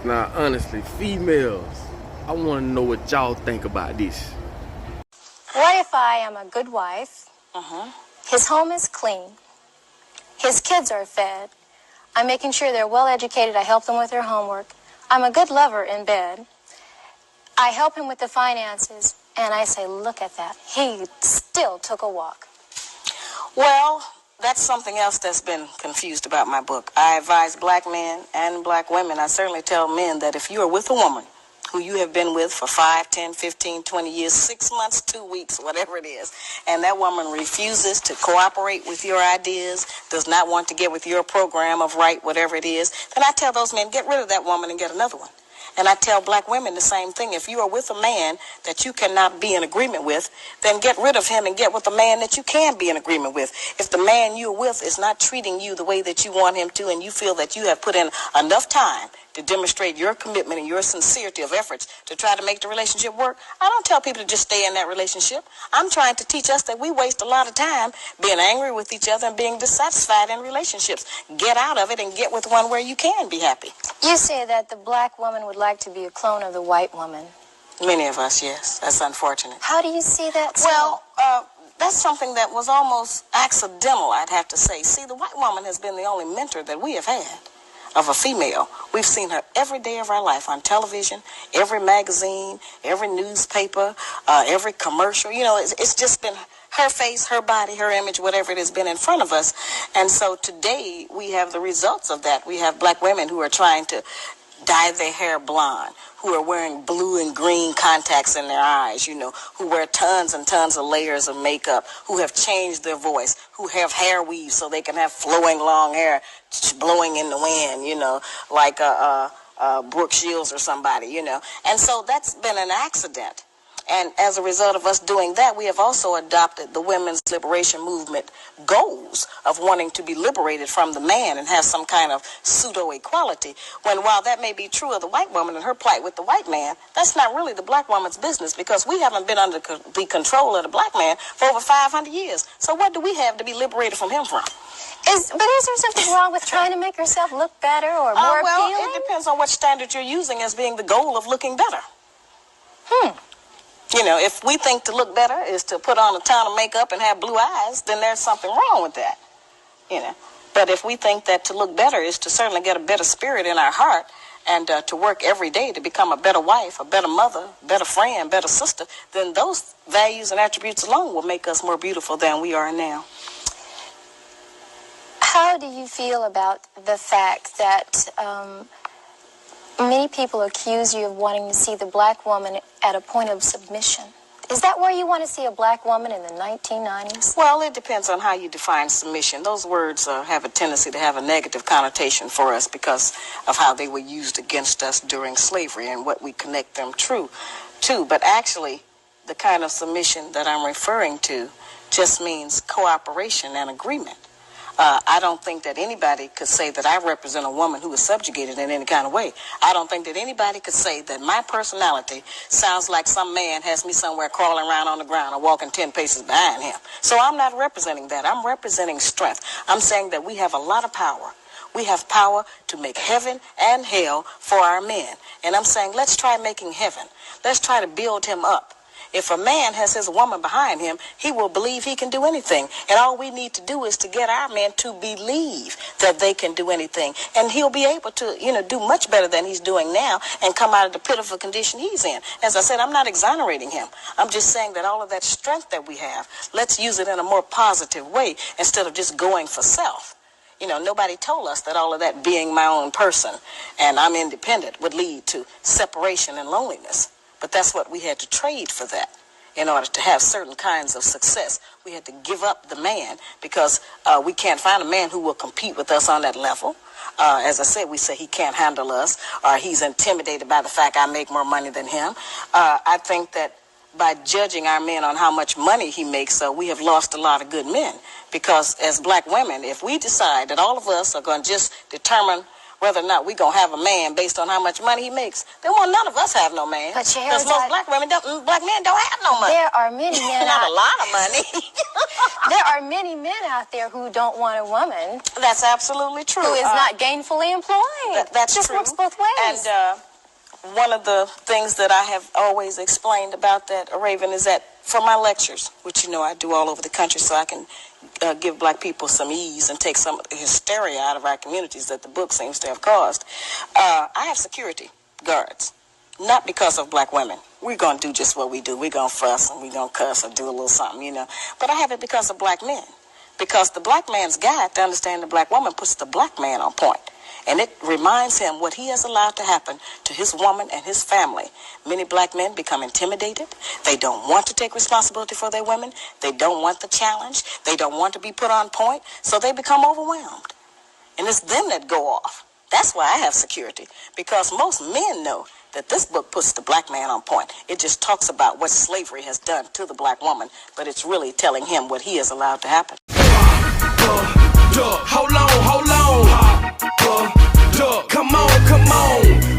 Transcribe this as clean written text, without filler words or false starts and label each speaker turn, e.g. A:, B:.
A: Now, honestly, females, I want to know what y'all think about this.
B: What if I am a good wife? His home is clean. His kids are fed. I'm making sure they're well educated. I help them with their homework. I'm a good lover in bed. I help him with the finances. And I say, look at that. He still took a walk.
C: Well, that's something else that's been confused about my book. I advise black men and black women. I certainly tell men that if you are with a woman who you have been with for 5, 10, 15, 20 years, 6 months, 2 weeks, whatever it is, and that woman refuses to cooperate with your ideas, does not want to get with your program of right, whatever it is, then I tell those men, get rid of that woman and get another one. And I tell black women the same thing. If you are with a man that you cannot be in agreement with, then get rid of him and get with a man that you can be in agreement with. If the man you're with is not treating you the way that you want him to, and you feel that you have put in enough time to demonstrate your commitment and your sincerity of efforts to try to make the relationship work, I don't tell people to just stay in that relationship. I'm trying to teach us that we waste a lot of time being angry with each other and being dissatisfied in relationships. Get out of it and get with one where you can be happy.
B: You say that the black woman would like to be a clone of the white woman.
C: Many of us, yes. That's unfortunate.
B: How do you see that?
C: Well, that's something that was almost accidental, I'd have to say. See, the white woman has been the only mentor that we have had of a female. We've seen her every day of our life on television, every magazine, every newspaper, every commercial. You know, it's just been her face, her body, her image, whatever it has been in front of us. And so today we have the results of that. We have black women who are trying to dye their hair blonde, who are wearing blue and green contacts in their eyes, you know, who wear tons and tons of layers of makeup, who have changed their voice, who have hair weaves so they can have flowing long hair blowing in the wind, you know, like Brooke Shields or somebody, you know. And so that's been an accident. And as a result of us doing that, we have also adopted the women's liberation movement goals of wanting to be liberated from the man and have some kind of pseudo-equality. When while that may be true of the white woman and her plight with the white man, that's not really the black woman's business, because we haven't been under the control of the black man for over 500 years. So what do we have to be liberated from him from?
B: Is there something wrong with trying to make yourself look better or more
C: well,
B: appealing?
C: It depends on what standard you're using as being the goal of looking better. You know, if we think to look better is to put on a ton of makeup and have blue eyes, then there's something wrong with that, you know. But if we think that to look better is to certainly get a better spirit in our heart and to work every day to become a better wife, a better mother, better friend, better sister, then those values and attributes alone will make us more beautiful than we are now.
B: How do you feel about the fact that many people accuse you of wanting to see the black woman at a point of submission? Is that where you want to see a black woman in the 1990s?
C: Well, it depends on how you define submission. Those words have a tendency to have a negative connotation for us because of how they were used against us during slavery and what we connect them to. But actually, the kind of submission that I'm referring to just means cooperation and agreement. I don't think that anybody could say that I represent a woman who is subjugated in any kind of way. I don't think that anybody could say that my personality sounds like some man has me somewhere crawling around on the ground or walking 10 paces behind him. So I'm not representing that. I'm representing strength. I'm saying that we have a lot of power. We have power to make heaven and hell for our men. And I'm saying, let's try making heaven. Let's try to build him up. If a man has his woman behind him, he will believe he can do anything. And all we need to do is to get our men to believe that they can do anything. And he'll be able to, you know, do much better than he's doing now and come out of the pitiful condition he's in. As I said, I'm not exonerating him. I'm just saying that all of that strength that we have, let's use it in a more positive way instead of just going for self. You know, nobody told us that all of that being my own person and I'm independent would lead to separation and loneliness. But that's what we had to trade for that. In order to have certain kinds of success, we had to give up the man because we can't find a man who will compete with us on that level. As I said, we say he can't handle us or he's intimidated by the fact I make more money than him. I think that by judging our men on how much money he makes, we have lost a lot of good men. Because as black women, if we decide that all of us are going to just determine whether or not we gonna have a man based on how much money he makes. Then won't none of us have no man.
B: But
C: because most black men don't have no money.
B: There are many men
C: not a lot of money.
B: There are many men out there who don't want a woman.
C: That's absolutely true.
B: Who is not gainfully employed.
C: That's
B: just
C: true.
B: Works both ways.
C: And one of the things that I have always explained about that, Raven, is that for my lectures, which I do all over the country, so I can give black people some ease and take some of the hysteria out of our communities that the book seems to have caused. I have security guards, not because of black women. We're going to do just what we do. We're going to fuss and we're going to cuss or do a little something, But I have it because of black men. Because the black man's guide to understand the black woman puts the black man on point. And it reminds him what he has allowed to happen to his woman and his family. Many black men become intimidated. They don't want to take responsibility for their women. They don't want the challenge. They don't want to be put on point. So they become overwhelmed. And it's them that go off. That's why I have security. Because most men know that this book puts the black man on point. It just talks about what slavery has done to the black woman. But it's really telling him what he has allowed to happen.
D: Hold on. Come on.